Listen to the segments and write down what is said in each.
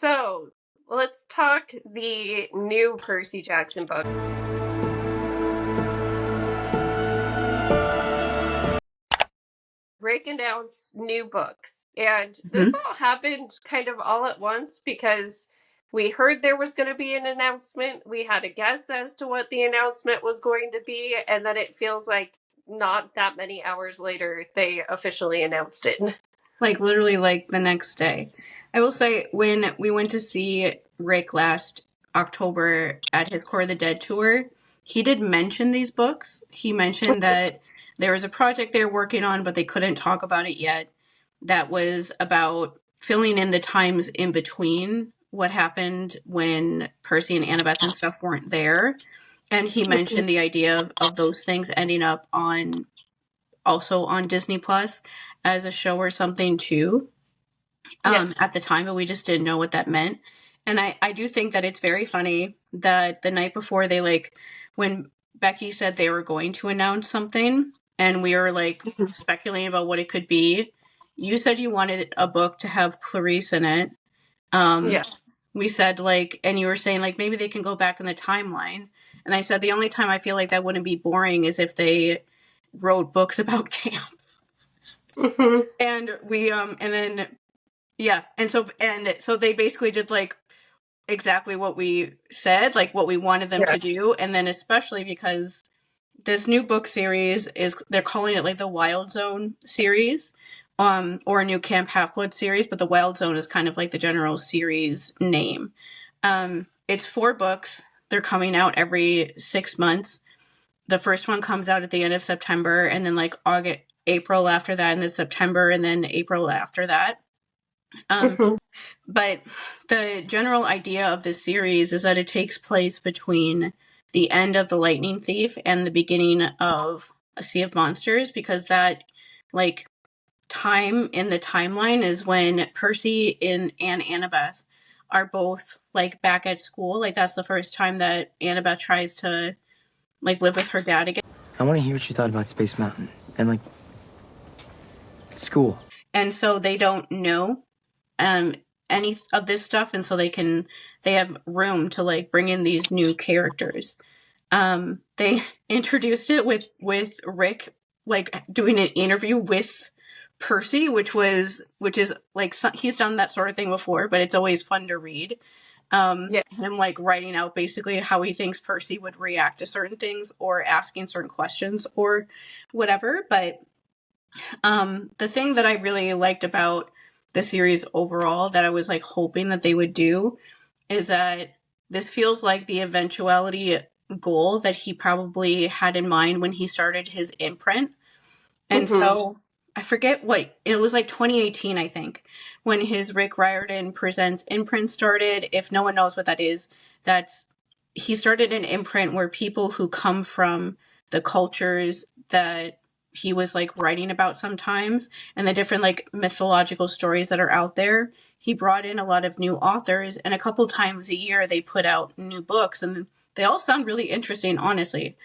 So, let's talk the new Percy Jackson book. Rick announced new books, and this all happened kind of all at once because we heard there was going to be an announcement. We had a guess as to what the announcement was going to be, and then it feels like not that many hours later, they officially announced it. Like, literally, like, the next day. I will say, when we went to see Rick last October at his Core of the Dead tour, he did mention these books. He mentioned that there was a project they were working on, but they couldn't talk about it yet. That was about filling in the times in between what happened when Percy and Annabeth and stuff weren't there. And he mentioned the idea of those things ending up also on Disney Plus as a show or something too. Yes. At the time, but we just didn't know what that meant. And I do think that it's very funny that the night before when Becky said they were going to announce something and we were like speculating about what it could be, you said you wanted a book to have Clarice in it. Yeah. We said and you were saying maybe they can go back in the timeline. And I said the only time I feel like that wouldn't be boring is if they wrote books about camp. And we and then so they basically did exactly what we said, what we wanted them to do. And then especially because this new book series they're calling it the Wild Zone series, or a new Camp Half-Blood series, but the Wild Zone is kind of the general series name. It's 4 books. They're coming out every 6 months. The first one comes out at the end of September, and then April after that, and then September, and then April after that. But the general idea of this series is that it takes place between the end of The Lightning Thief and the beginning of A Sea of Monsters, because that time in the timeline is when Percy and Annabeth are both back at school. That's the first time that Annabeth tries to live with her dad again. I want to hear what you thought about Space Mountain and school. And so they don't know any of this stuff, and so they have room to bring in these new characters. They introduced it with Rick doing an interview with Percy, which is he's done that sort of thing before, but it's always fun to read. Him writing out basically how he thinks Percy would react to certain things or asking certain questions or whatever. But the thing that I really liked about the series overall that I was hoping that they would do is that this feels like the eventuality goal that he probably had in mind when he started his imprint. And so I forget what it was, 2018, I think, when his Rick Riordan Presents imprint started. If no one knows what that is, he started an imprint where people who come from the cultures that he was writing about sometimes, and the different mythological stories that are out there, he brought in a lot of new authors, and a couple times a year they put out new books, and they all sound really interesting, honestly,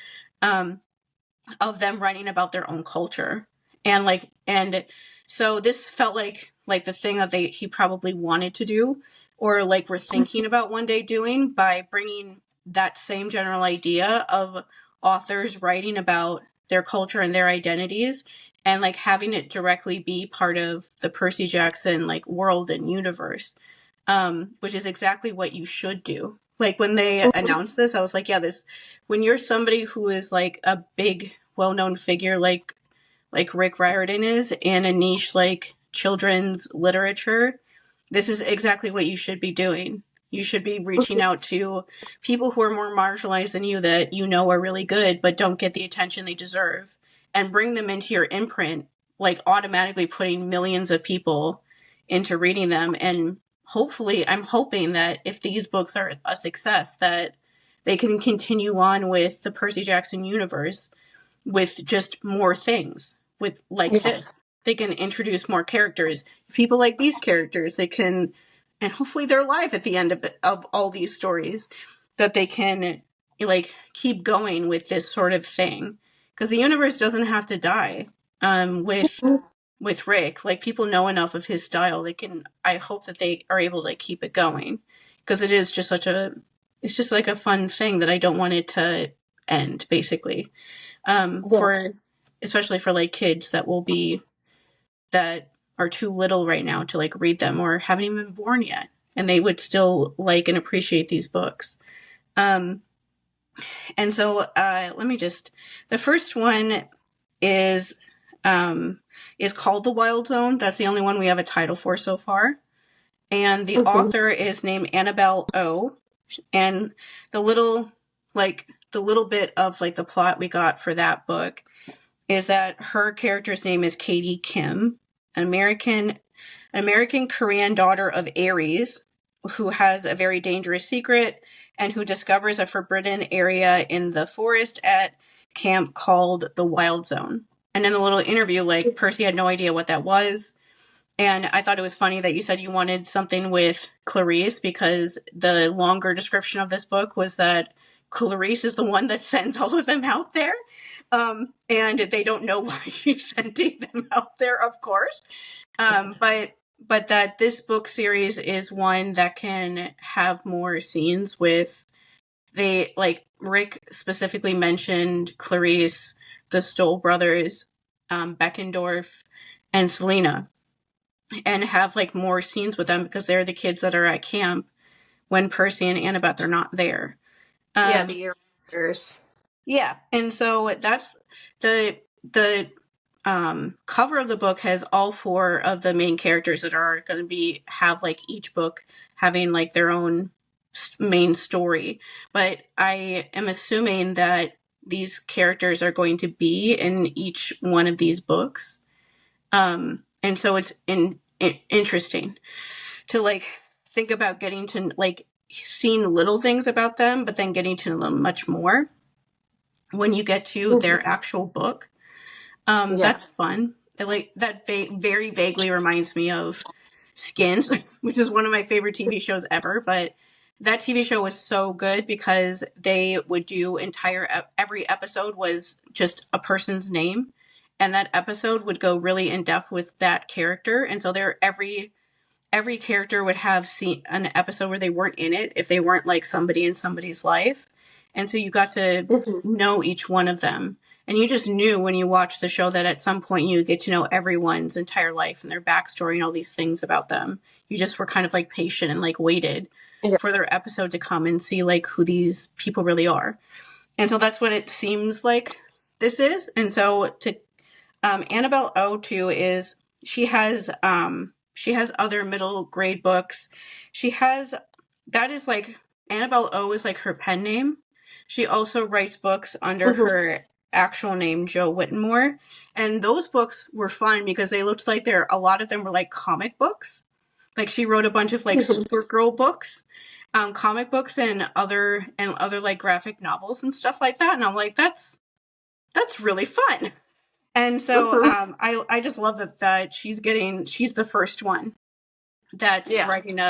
of them writing about their own culture. And so this felt like the thing that he probably wanted to do, or were thinking about one day doing, by bringing that same general idea of authors writing about their culture and their identities, and having it directly be part of the Percy Jackson world and universe, which is exactly what you should do. When they announced this, I was when you're somebody who is a big well-known figure like Rick Riordan is in a niche children's literature, this is exactly what you should be doing. You should be reaching out to people who are more marginalized than you, that are really good but don't get the attention they deserve, and bring them into your imprint, automatically putting millions of people into reading them. And hopefully, I'm hoping that if these books are a success, that they can continue on with the Percy Jackson universe with just more things with this. They can introduce more characters. People like these characters, they can, and hopefully they're alive at the end of all these stories, that they can keep going with this sort of thing, because the universe doesn't have to die with with Rick. Like, people know enough of his style. I hope that they are able to keep it going, because it is just it's just like a fun thing that I don't want it to end, basically. For, especially for like kids that are too little right now to like read them, or haven't even been born yet, and they would still like and appreciate these books. And so the first one is called The Wild Zone. That's the only one we have a title for so far. And the author is named Annabelle Oh. And the little bit of like the plot we got for that book is that her character's name is Katie Kim, an American Korean daughter of Aries, who has a very dangerous secret and who discovers a forbidden area in the forest at camp called the Wild Zone. And in the little interview, like, Percy had no idea what that was. And I thought it was funny that you said you wanted something with Clarice, because the longer description of this book was that Clarice is the one that sends all of them out there. And they don't know why she's sending them out there, of course. But that this book series is one that can have more scenes with Rick specifically mentioned Clarice, the Stoll brothers, Beckendorf, and Selena, and have like more scenes with them, because they're the kids that are at camp when Percy and Annabeth are not there. The characters. Yeah, and so that's the cover of the book has all four of the main characters that are going to have like each book having like their own main story. But I am assuming that these characters are going to be in each one of these books. And so it's interesting to like think about getting to like seeing little things about them, but then getting to know them much more when you get to their actual book. That's fun. That very vaguely reminds me of Skins, which is one of my favorite TV shows ever. But that TV show was so good because they would do every episode was just a person's name, and that episode would go really in depth with that character. And so every character would have seen an episode where they weren't in it if they weren't like somebody in somebody's life. And so you got to know each one of them. And you just knew when you watched the show that at some point you get to know everyone's entire life and their backstory and all these things about them. You just were kind of like patient and like waited for their episode to come and see like who these people really are. And so that's what it seems like this is. And so Annabelle Oh too is she has other middle grade books. That is like Annabelle Oh is like her pen name. She also writes books under her actual name, Jo Whittemore. And those books were fun because they looked like a lot of them were like comic books. Like she wrote a bunch of like Supergirl books, comic books and other like graphic novels and stuff like that. And I'm like, that's really fun. And so I just love that she's the first one that's writing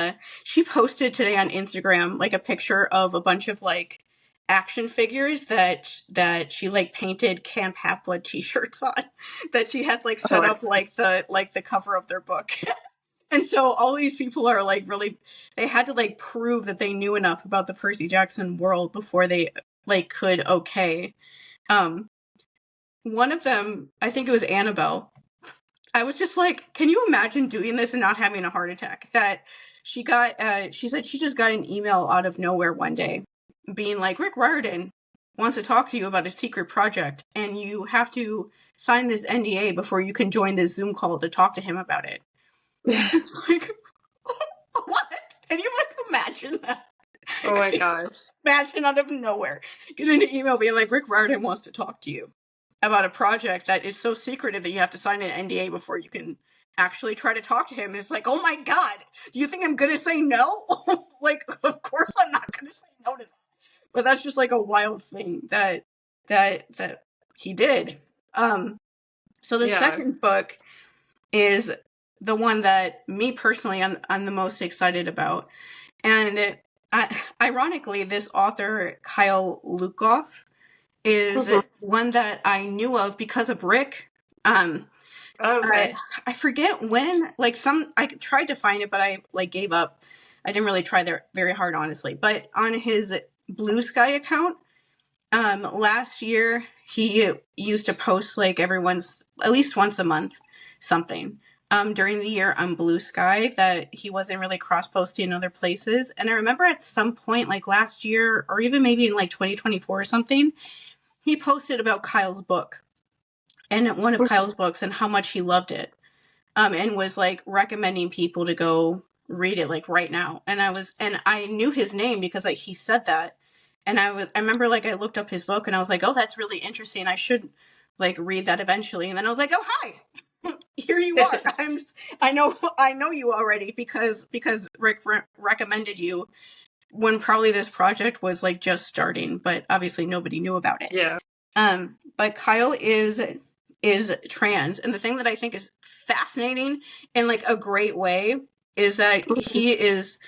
she posted today on Instagram like a picture of a bunch of like action figures that she like painted Camp Half-Blood t-shirts on, that she had like set up like the cover of their book. And so all these people are like they had to like prove that they knew enough about the Percy Jackson world before they like could one of them, I think it was Annabelle. I was just like, can you imagine doing this and not having a heart attack? That she said she just got an email out of nowhere one day being like, Rick Riordan wants to talk to you about a secret project and you have to sign this NDA before you can join this Zoom call to talk to him about it. It's like, what? Can you like imagine that? Oh my gosh. Imagine out of nowhere getting an email being like, Rick Riordan wants to talk to you about a project that is so secretive that you have to sign an NDA before you can actually try to talk to him. It's like, oh my God, do you think I'm going to say no? Like, of course I'm not going to say no to that. But that's just like a wild thing that he did. So the second book is the one that me personally I'm the most excited about. And ironically, this author, Kyle Lukoff, is one that I knew of because of Rick. Okay. I forget when, like I tried to find it, but I like gave up. I didn't really try there very hard, honestly. But on his Blue Sky account, last year he used to post like everyone's at least once a month something. During the year on Blue Sky that he wasn't really cross posting in other places. And I remember at some point, like last year or even maybe in like 2024 or something, he posted about Kyle's book and one of Kyle's books and how much he loved it. And was like recommending people to go read it like right now. And I knew his name because like he said that. And I remember like I looked up his book and I was like, oh, that's really interesting. I should like read that eventually. And then I was like, oh, hi, here you are. I know you already because Rick recommended you when probably this project was like just starting, but obviously nobody knew about it. Yeah. But Kyle is trans, and the thing that I think is fascinating in like a great way is that he is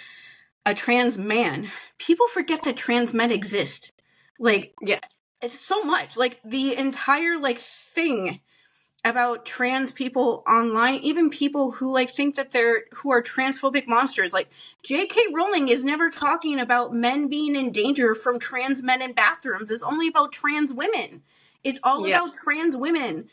a trans man. People forget that trans men exist. Like, yeah, it's so much. Like the entire like thing about trans people online, even people who like think that who are transphobic monsters. Like J.K. Rowling is never talking about men being in danger from trans men in bathrooms. It's only about trans women. It's all about trans women.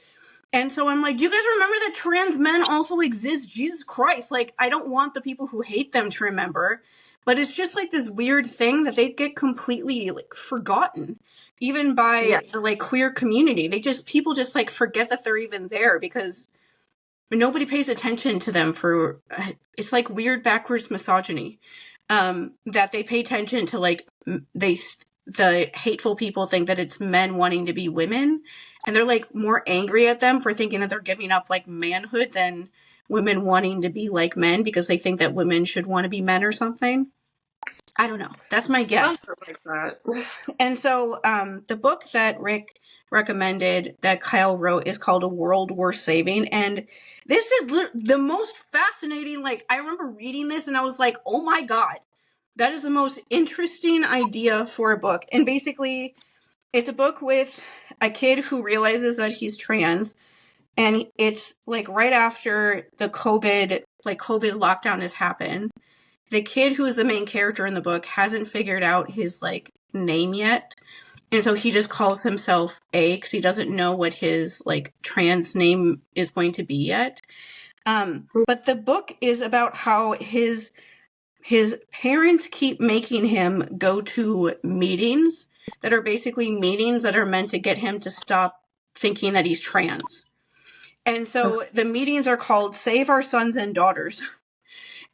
And so I'm like, do you guys remember that trans men also exist? Jesus Christ. Like, I don't want the people who hate them to remember, but it's just like this weird thing that they get completely like forgotten, even by the like queer community. People just like forget that they're even there because nobody pays attention to them for, it's like weird backwards misogyny, that they pay attention to like, the hateful people think that it's men wanting to be women, and they're like more angry at them for thinking that they're giving up like manhood than women wanting to be like men because they think that women should want to be men or something. I don't know. That's my guess. something like that. And so the book that Rick recommended that Kyle wrote is called A World Worth Saving. And this is the most fascinating. Like, I remember reading this and I was like, oh my God, that is the most interesting idea for a book. And basically, it's a book with a kid who realizes that he's trans. And it's like right after the COVID lockdown has happened. The kid who is the main character in the book hasn't figured out his like name yet. And so he just calls himself A because he doesn't know what his like trans name is going to be yet. But the book is about how his parents keep making him go to meetings that are basically meetings that are meant to get him to stop thinking that he's trans. And so the meetings are called Save Our Sons and Daughters.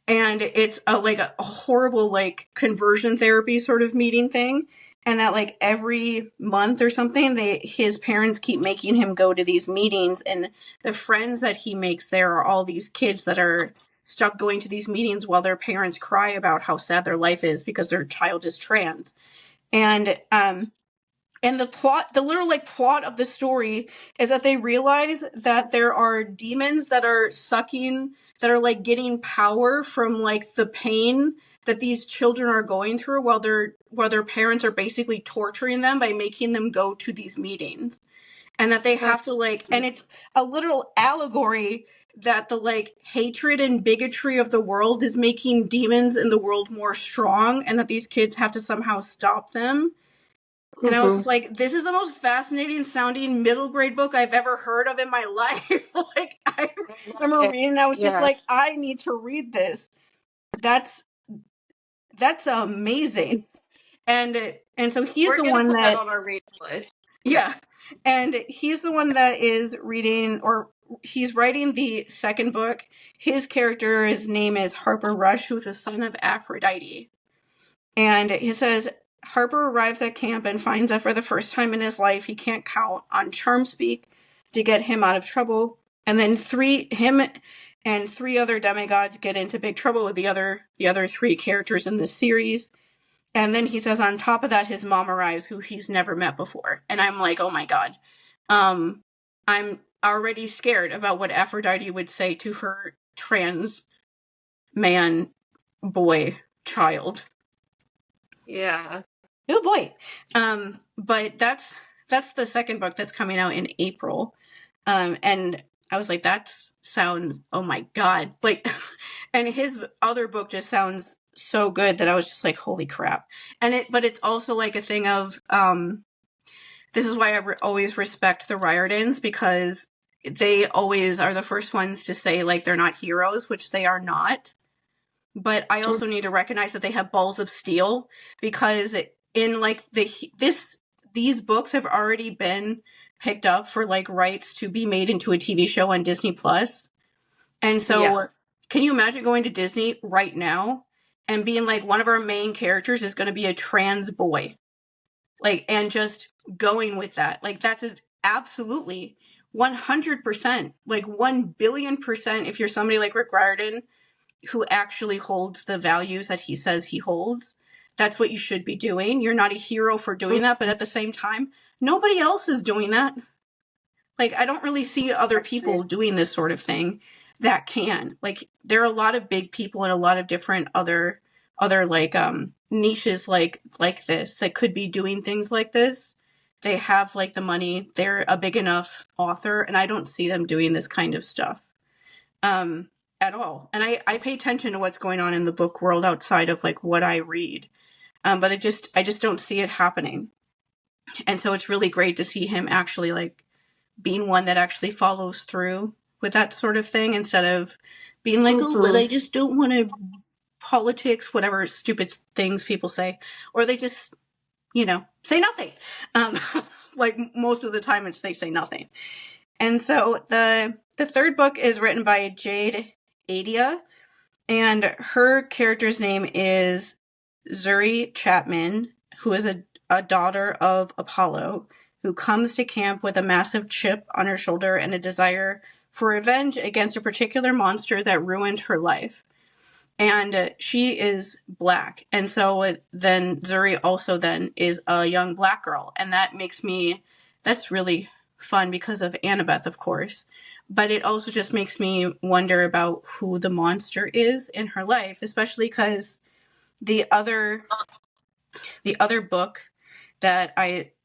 And it's a horrible like conversion therapy sort of meeting thing. And that like every month or something, his parents keep making him go to these meetings, and the friends that he makes there are all these kids that are stuck going to these meetings while their parents cry about how sad their life is because their child is trans. And the literal like plot of the story is that they realize that there are demons that are like getting power from like the pain that these children are going through while their parents are basically torturing them by making them go to these meetings. And that they have to like, and it's a literal allegory that the like hatred and bigotry of the world is making demons in the world more strong, and that these kids have to somehow stop them. And I was just like, this is the most fascinating sounding middle grade book I've ever heard of in my life. Like, I remember reading and I was just like, I need to read this. That's amazing. And so We're gonna put that on our reading list. Yeah. And he's the one that is reading, or he's writing the second book. His character's name is Harper Rush, who's the son of Aphrodite. And he says, Harper arrives at camp and finds that for the first time in his life, he can't count on charm speak to get him out of trouble. And then him and three other demigods get into big trouble with the other three characters in this series. And then he says, on top of that, his mom arrives, who he's never met before. And I'm like, oh my God. I'm already scared about what Aphrodite would say to her trans man, boy, child. Yeah. Oh boy. But that's the second book that's coming out in April. And I was like, that sounds, oh my God. Like, and his other book just sounds so good that I was just like, holy crap. But it's also like a thing of, this is why I always respect the Riordans, because they always are the first ones to say like they're not heroes, which they are not. But I also need to recognize that they have balls of steel, because in like these books have already been picked up for like rights to be made into a TV show on Disney Plus. And so can you imagine going to Disney right now and being like, one of our main characters is going to be a trans boy? Like, and just going with that. Like, that's absolutely 100%, like 1,000,000,000%. If you're somebody like Rick Riordan, who actually holds the values that he says he holds, that's what you should be doing. You're not a hero for doing that, but at the same time, nobody else is doing that. Like, I don't really see other people doing this sort of thing that can. Like, there are a lot of big people and a lot of different other like niches like this that could be doing things like this. They have like the money, they're a big enough author, and I don't see them doing this kind of stuff at all. And I pay attention to what's going on in the book world outside of like what I read, but I just don't see it happening. And so it's really great to see him actually like being one that actually follows through with that sort of thing, instead of being like, oh, but I just don't want to politics, whatever stupid things people say, or they just, say nothing. Like most of the time they say nothing. And so the third book is written by Jade, Adia, and her character's name is Zuri Chapman, who is a daughter of Apollo, who comes to camp with a massive chip on her shoulder and a desire for revenge against a particular monster that ruined her life. And she is black. And so then Zuri also then is a young black girl. And that's really fun because of Annabelle, of course. But it also just makes me wonder about who the monster is in her life, especially because the other book that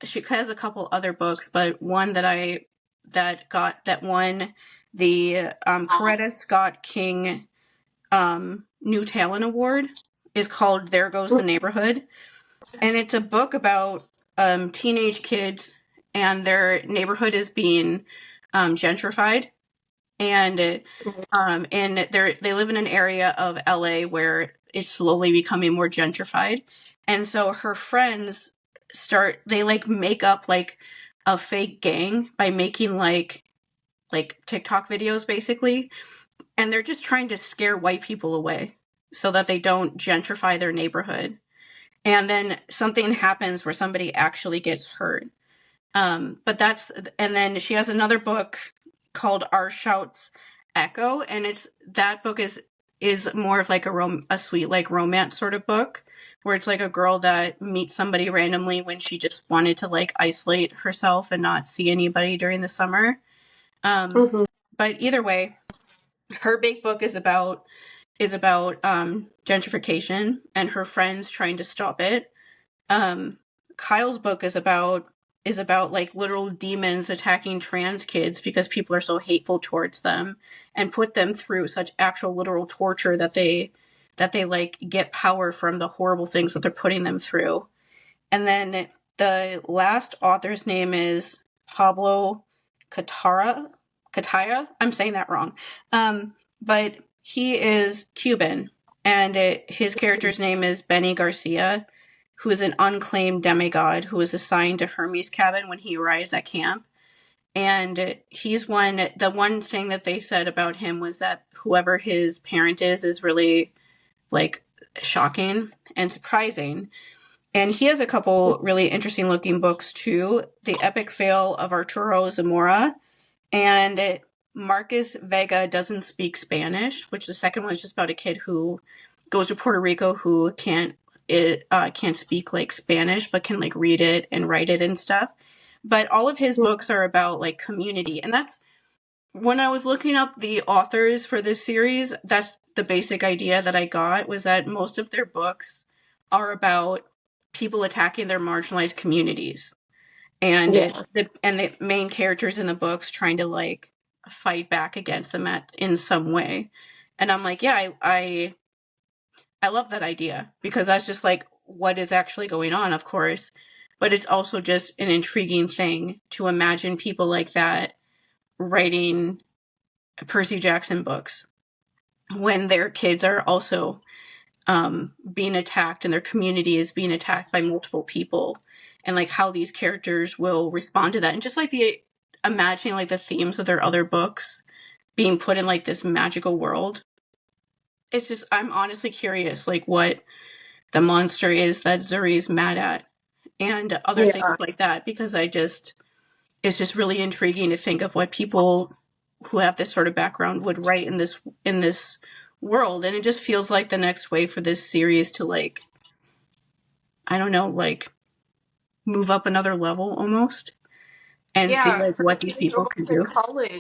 she has a couple other books, but one that won the Coretta Scott King New Talent Award is called There Goes the Neighborhood. And it's a book about teenage kids, and their neighborhood is being gentrified. And they live in an area of LA where it's slowly becoming more gentrified. And so her friends they like make up like a fake gang by making like TikTok videos basically. And they're just trying to scare white people away so that they don't gentrify their neighborhood. And then something happens where somebody actually gets hurt. And then she has another book called Our Shout's Echo, and that book is more of like a sweet like romance sort of book, where it's like a girl that meets somebody randomly when she just wanted to like isolate herself and not see anybody during the summer. But either way, her big book is about gentrification and her friends trying to stop it. Kyle's book is about like literal demons attacking trans kids because people are so hateful towards them and put them through such actual literal torture that they like get power from the horrible things that they're putting them through. And then the last author's name is Pablo Cartaya. I'm saying that wrong. But he is Cuban, and his character's name is Benny Garcia, who is an unclaimed demigod who was assigned to Hermes' cabin when he arrives at camp. And the one thing that they said about him was that whoever his parent is really like shocking and surprising. And he has a couple really interesting looking books too. The Epic Fail of Arturo Zamora, and Marcus Vega Doesn't Speak Spanish, which the second one is just about a kid who goes to Puerto Rico who can't speak like Spanish, but can like read it and write it and stuff. But all of his books are about like community. And that's, when I was looking up the authors for this series, that's the basic idea that I got, was that most of their books are about people attacking their marginalized communities. And the main characters in the books trying to like fight back against them in some way. And I'm like, yeah, I love that idea, because that's just like what is actually going on, of course. But it's also just an intriguing thing to imagine people like that writing Percy Jackson books when their kids are also being attacked and their community is being attacked by multiple people, and like how these characters will respond to that. And just like the imagining like the themes of their other books being put in like this magical world. It's just, I'm honestly curious like what the monster is that Zuri's mad at, and other things like that, because it's just really intriguing to think of what people who have this sort of background would write in this world. And it just feels like the next way for this series to like, I don't know, like move up another level almost, and see like what these people can do. College,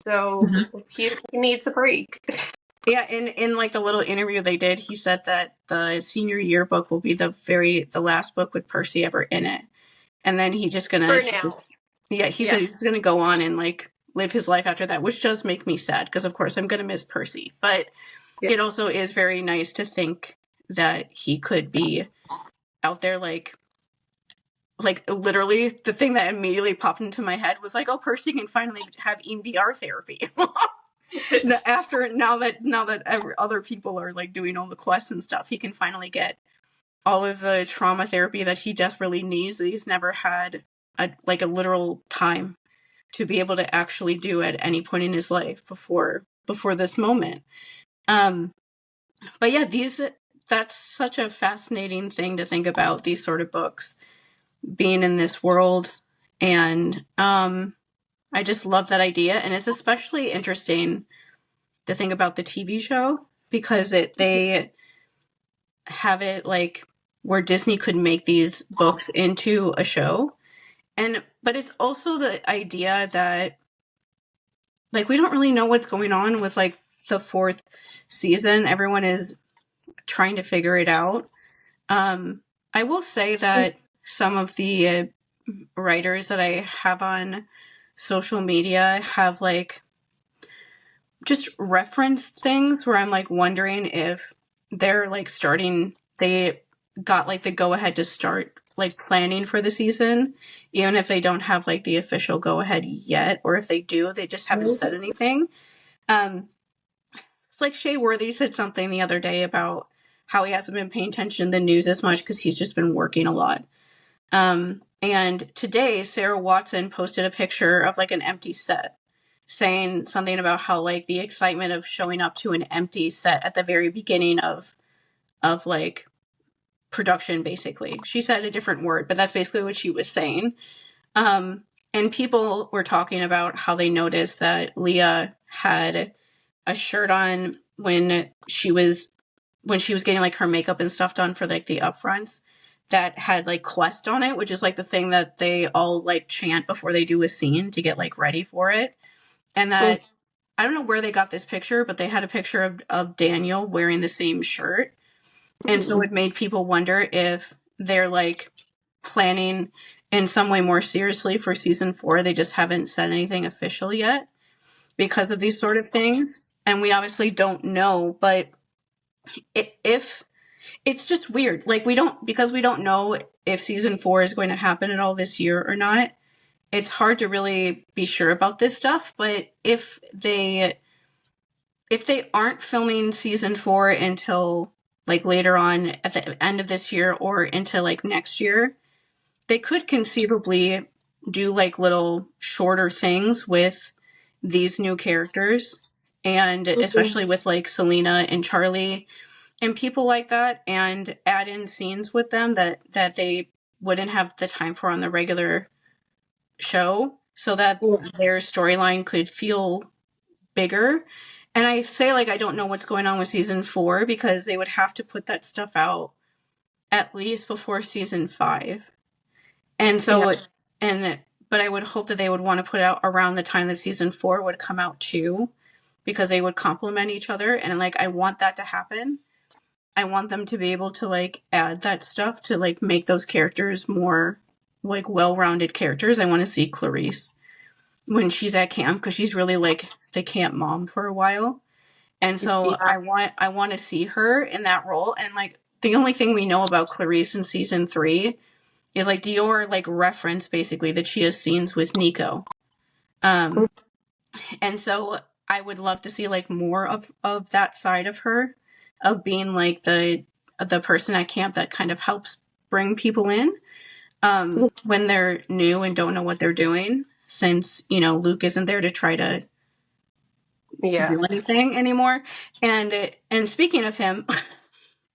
so he needs a break. Yeah, in like the little interview they did, he said that the senior yearbook will be the last book with Percy ever in it, and then he said he's gonna go on and like live his life after that, which does make me sad, because of course I'm gonna miss Percy, but it also is very nice to think that he could be out there like literally the thing that immediately popped into my head was like, oh, Percy can finally have EMDR therapy. now that other people are like doing all the quests and stuff, he can finally get all of the trauma therapy that he desperately needs, that he's never had a literal time to be able to actually do at any point in his life before this moment. But yeah, that's such a fascinating thing to think about, these sort of books being in this world. And I just love that idea. And it's especially interesting to think about the TV show, because they have it like where Disney could make these books into a show. But it's also the idea that like we don't really know what's going on with like the 4th season. Everyone is trying to figure it out. I will say that some of the writers that I have on social media have like just referenced things where I'm like wondering if they're like they got like the go ahead to start like planning for the season, even if they don't have like the official go ahead yet, or if they do, they just haven't said anything. It's like Shea Worthy said something the other day about how he hasn't been paying attention to the news as much because he's just been working a lot. And today, Sarah Watson posted a picture of like an empty set, saying something about how like the excitement of showing up to an empty set at the very beginning of like production, basically. She said a different word, but that's basically what she was saying. And people were talking about how they noticed that Leah had a shirt on when she was getting like her makeup and stuff done for like the upfronts, that had like Quest on it, which is like the thing that they all like chant before they do a scene to get like ready for it. And that I don't know where they got this picture, but they had a picture of Daniel wearing the same shirt. And so it made people wonder if they're like planning in some way more seriously for season 4. They just haven't said anything official yet because of these sort of things. And we obviously don't know, but if it's just weird, like because we don't know if season 4 is going to happen at all this year or not. It's hard to really be sure about this stuff. But if they aren't filming season 4 until like later on at the end of this year or into like next year, they could conceivably do like little shorter things with these new characters, and especially with like Selena and Charlie and people like that, and add in scenes with them that they wouldn't have the time for on the regular show, so that their storyline could feel bigger. And I say like I don't know what's going on with season 4, because they would have to put that stuff out at least before season 5. And so but I would hope that they would want to put out around the time that season 4 would come out too, because they would complement each other. And like I want that to happen. I want them to be able to like add that stuff to like make those characters more like well-rounded characters. I want to see Clarice when she's at camp, because she's really like the camp mom for a while. And so Yeah. I want to see her in that role. And like the only thing we know about Clarice in season 3 is like Dior like reference basically that she has scenes with Nico. And so I would love to see like more of that side of her, of being like the person at camp that kind of helps bring people in when they're new and don't know what they're doing, since, you know, Luke isn't there to try to Yeah. do anything anymore. And speaking of him,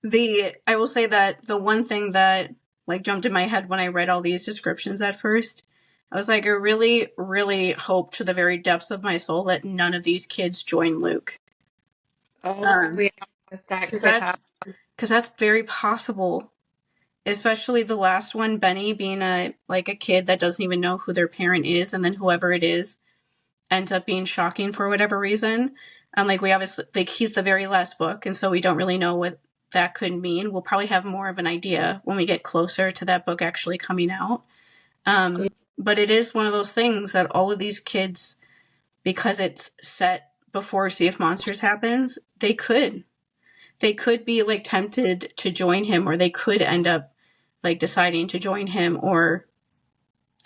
I will say that the one thing that like jumped in my head when I read all these descriptions at first, I was like, I really, really hope to the very depths of my soul that none of these kids join Luke. Oh, yeah. That could happen. Because that's very possible. Especially the last one, Benny being a kid that doesn't even know who their parent is, and then whoever it is ends up being shocking for whatever reason. And like we obviously like he's the very last book, and so we don't really know what that could mean. We'll probably have more of an idea when we get closer to that book actually coming out. But it is one of those things that all of these kids, because it's set before Sea of Monsters happens, they could be like tempted to join him, or they could end up like deciding to join him or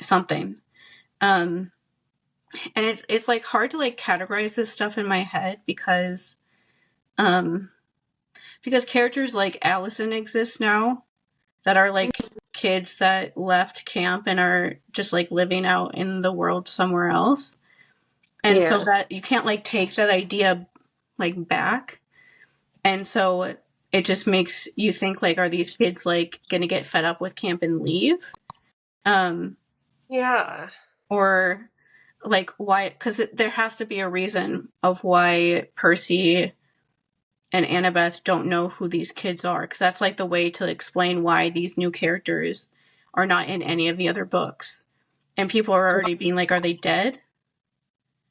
something. And it's like hard to like categorize this stuff in my head because characters like Allison exist now that are like kids that left camp and are just like living out in the world somewhere else. And so that you can't like take that idea like back. And so it just makes you think like, are these kids like gonna get fed up with camp and leave? Yeah. Or like why? Because there has to be a reason of why Percy and Annabeth don't know who these kids are, because that's like the way to explain why these new characters are not in any of the other books. And people are already being like, are they dead?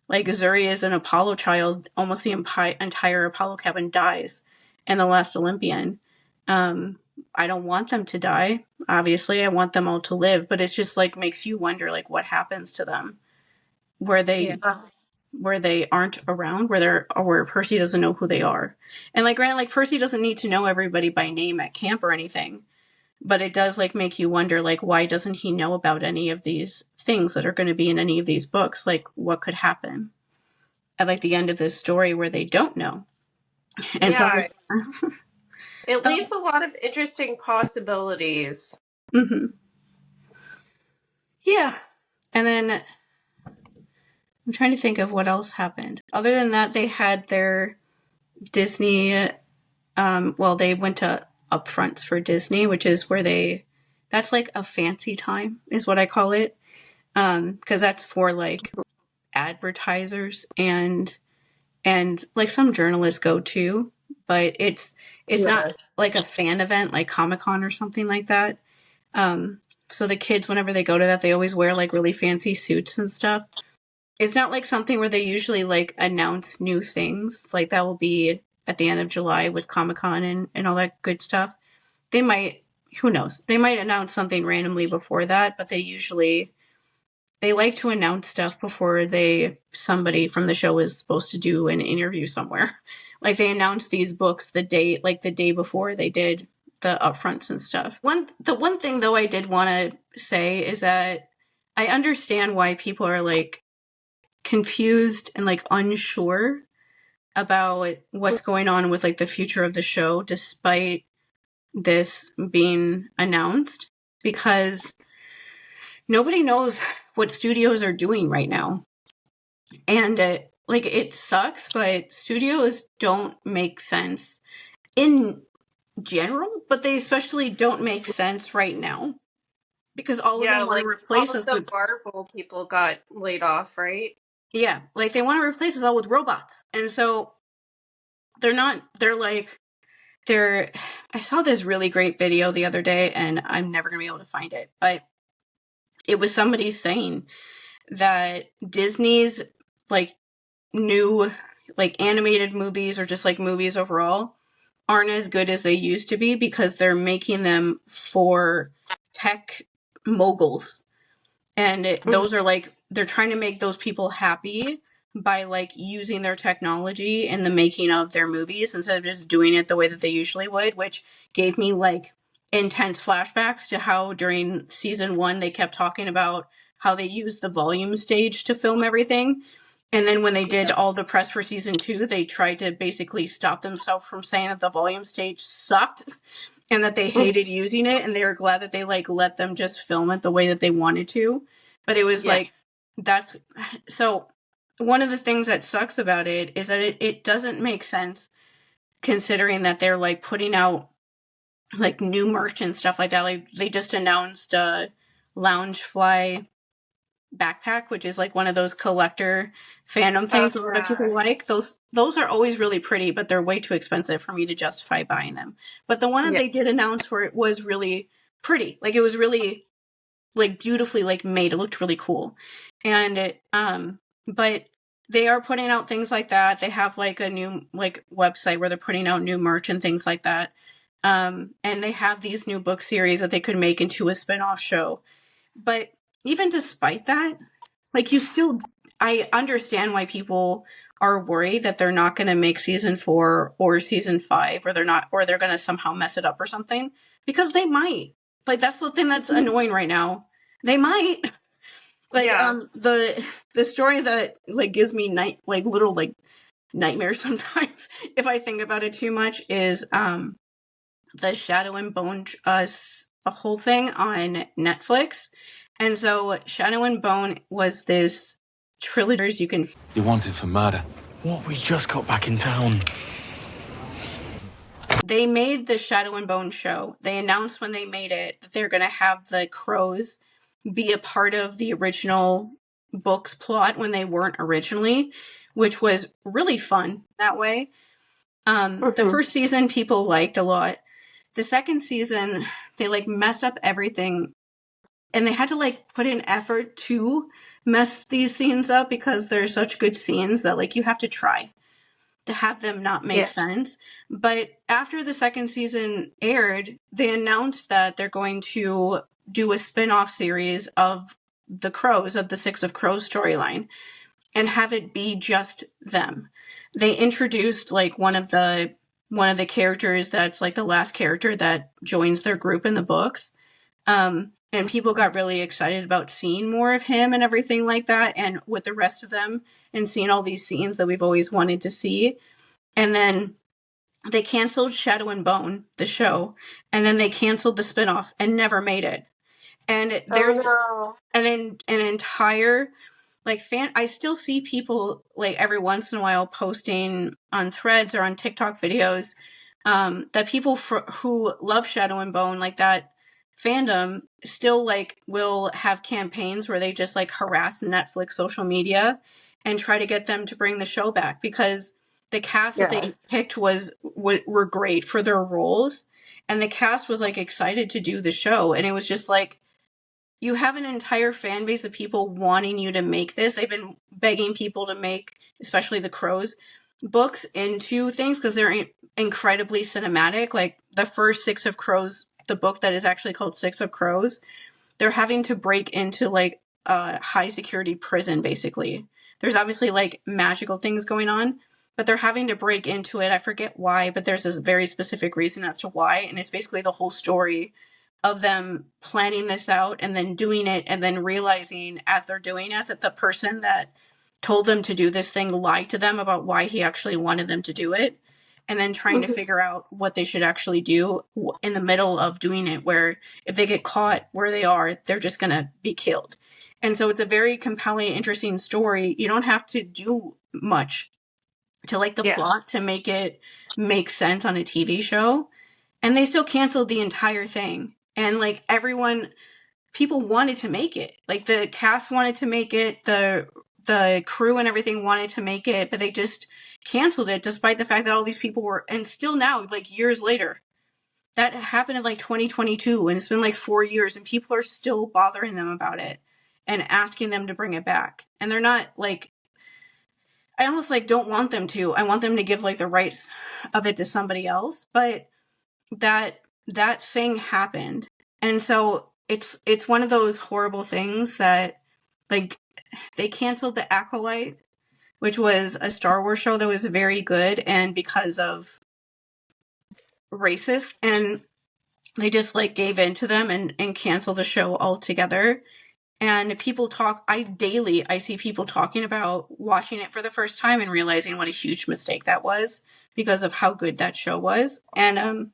Like Zuri is an Apollo child. Almost the entire Apollo cabin dies in The Last Olympian. I don't want them to die. Obviously, I want them all to live, but it's just like makes you wonder like what happens to them where they aren't around, where Percy doesn't know who they are. And like granted, like Percy doesn't need to know everybody by name at camp or anything, but it does like make you wonder like why doesn't he know about any of these things that are going to be in any of these books? Like what could happen at like the end of this story where they don't know. And yeah. It leaves a lot of interesting possibilities. Mm-hmm. Yeah. And then I'm trying to think of what else happened. Other than that, they had their Disney, they went to Upfronts for Disney, which is where that's like a fancy time is what I call it. Because that's for like advertisers and like some journalists go too, but it's not like a fan event like Comic-Con or something like that. So the kids, whenever they go to that, they always wear like really fancy suits and stuff. It's not like something where they usually like announce new things. Like that will be at the end of July with Comic-Con and all that good stuff. They might, who knows? They might announce something randomly before that, but they like to announce stuff before somebody from the show is supposed to do an interview somewhere. Like they announced these books the day before they did the upfronts and stuff. The one thing though I did want to say is that I understand why people are like confused and like unsure about what's going on with like the future of the show despite this being announced, because nobody knows what studios are doing right now. And like it sucks, but studios don't make sense in general, but they especially don't make sense right now because all of them want to replace us with Marvel people got laid off, right? Yeah, like they want to replace us all with robots. And so I saw this really great video the other day and I'm never going to be able to find it, but it was somebody saying that Disney's like new like animated movies or just like movies overall aren't as good as they used to be because they're making them for tech moguls. And those are like they're trying to make those people happy by like using their technology in the making of their movies instead of just doing it the way that they usually would, which gave me like intense flashbacks to how during season 1 they kept talking about how they used the volume stage to film everything. And then when they did all the press for season 2, they tried to basically stop themselves from saying that the volume stage sucked and that they hated using it, and they were glad that they like let them just film it the way that they wanted to. But it was like, that's so one of the things that sucks about it is that it doesn't make sense considering that they're like putting out like new merch and stuff like that. Like they just announced Loungefly backpack, which is like one of those collector fandom things that a lot of people like. Those are always really pretty, but they're way too expensive for me to justify buying them. But the one that they did announce for it was really pretty. Like it was really like beautifully like made. It looked really cool. And it, but they are putting out things like that. They have like a new like website where they're putting out new merch and things like that. And they have these new book series that they could make into a spin-off show. But even despite that, like you still, I understand why people are worried that they're not going to make season 4 or season 5, or they're going to somehow mess it up or something, because they might. Like that's the thing that's annoying right now. They might. Like the story that like gives me little like nightmares sometimes if I think about it too much is the Shadow and Bone a whole thing on Netflix. And so Shadow and Bone was this trilogy you can... You're wanted for murder. What? We just got back in town. They made the Shadow and Bone show. They announced when they made it that they're going to have the crows be a part of the original book's plot when they weren't originally, which was really fun that way. The first season people liked a lot. The second season, they like messed up everything, and they had to like put in effort to mess these scenes up because they're such good scenes that like you have to try to have them not make sense. But after the second season aired, they announced that they're going to do a spin-off series of the Crows, of the Six of Crows storyline, and have it be just them. They introduced like one of the characters that's like the last character that joins their group in the books. And people got really excited about seeing more of him and everything like that, and with the rest of them, and seeing all these scenes that we've always wanted to see. And then they canceled Shadow and Bone, the show, and then they canceled the spinoff and never made it. And there's an entire like I still see people like every once in a while posting on threads or on TikTok videos that people who love Shadow and Bone, like that fandom, still like will have campaigns where they just like harass Netflix social media and try to get them to bring the show back, because the cast that they picked were great for their roles, and the cast was like excited to do the show, and it was just like, you have an entire fan base of people wanting you to make this. They've been begging people to make, especially the Crows, books into things because they're incredibly cinematic. Like the first Six of Crows, the book that is actually called Six of Crows, they're having to break into like a high security prison, basically. There's obviously like magical things going on, but they're having to break into it. I forget why, but there's this very specific reason as to why. And it's basically the whole story of them planning this out and then doing it, and then realizing as they're doing it that the person that told them to do this thing lied to them about why he actually wanted them to do it, and then trying to figure out what they should actually do in the middle of doing it, where if they get caught where they are, they're just going to be killed. And so it's a very compelling, interesting story. You don't have to do much to like the plot to make it make sense on a TV show. And they still canceled the entire thing. And like people wanted to make it. Like the cast wanted to make it, the crew and everything wanted to make it, but they just canceled it despite the fact that all these people were, and still now, like years later, that happened in like 2022, and it's been like 4 years, and people are still bothering them about it and asking them to bring it back. And they're not like, I almost like don't want them to. I want them to give like the rights of it to somebody else, but that thing happened. And so it's one of those horrible things that like they canceled The Acolyte, which was a Star Wars show that was very good, and because of racist, and they just like gave in to them and canceled the show altogether. And people talk, I see people talking about watching it for the first time and realizing what a huge mistake that was because of how good that show was. And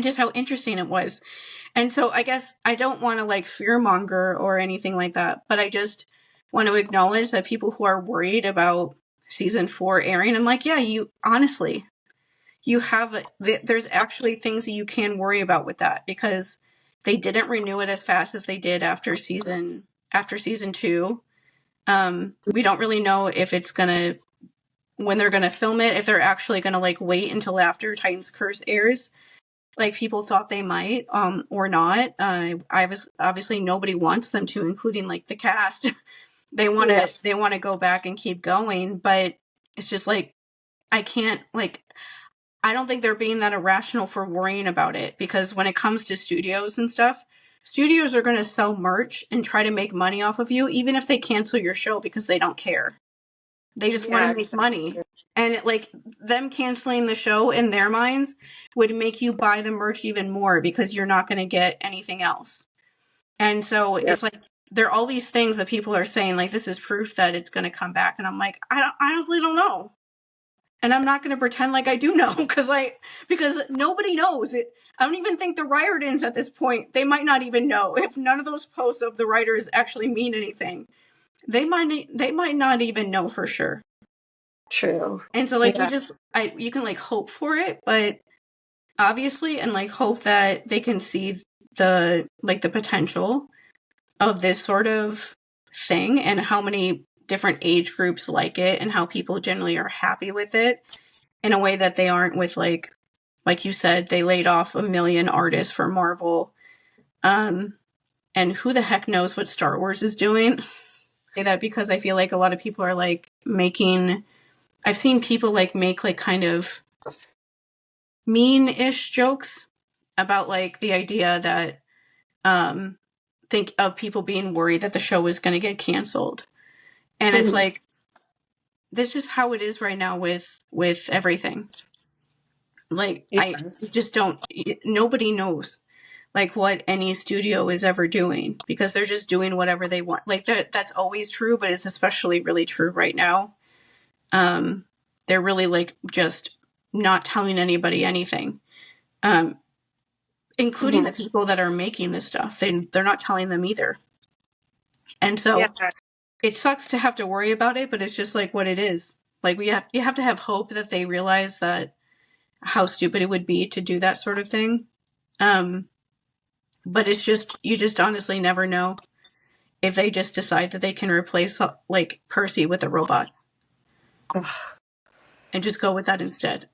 just how interesting it was. And so I guess I don't want to like fearmonger or anything like that, but I just want to acknowledge that people who are worried about season 4 airing, I'm like, yeah, you honestly, you have, there's actually things that you can worry about with that, because they didn't renew it as fast as they did after season 2. We don't really know if it's gonna, when they're gonna film it, if they're actually gonna like wait until after Titan's Curse airs, like people thought they might, or not. Obviously nobody wants them to, including like the cast. They want to go back and keep going, but it's just like, I can't, like, I don't think they're being that irrational for worrying about it, because when it comes to studios and stuff, studios are going to sell merch and try to make money off of you, even if they cancel your show, because they don't care. They just want to make money. And like them canceling the show in their minds would make you buy the merch even more, because you're not going to get anything else. And so it's like, there are all these things that people are saying, like, this is proof that it's going to come back. And I'm like, I honestly don't know. And I'm not going to pretend like I do know, because nobody knows it. I don't even think the Riordan's at this point, they might not even know. If none of those posts of the writers actually mean anything, they might not even know for sure. True. And so like you can like hope for it, but obviously, and like hope that they can see the potential of this sort of thing and how many different age groups like it and how people generally are happy with it, in a way that they aren't with like you said, they laid off 1 million artists for Marvel. And who the heck knows what Star Wars is doing? I say that because I feel like a lot of people are like I've seen people like make like kind of mean-ish jokes about like the idea that think of people being worried that the show is going to get canceled. And it's like, this is how it is right now with everything. Like, I just don't, nobody knows like what any studio is ever doing, because they're just doing whatever they want. Like that's always true, but it's especially really true right now. They're really like just not telling anybody anything, including the people that are making this stuff. They're not telling them either. And so it sucks to have to worry about it, but it's just like what it is. Like you have to have hope that they realize that how stupid it would be to do that sort of thing. But it's just, you just honestly never know if they just decide that they can replace like Percy with a robot. And just go with that instead.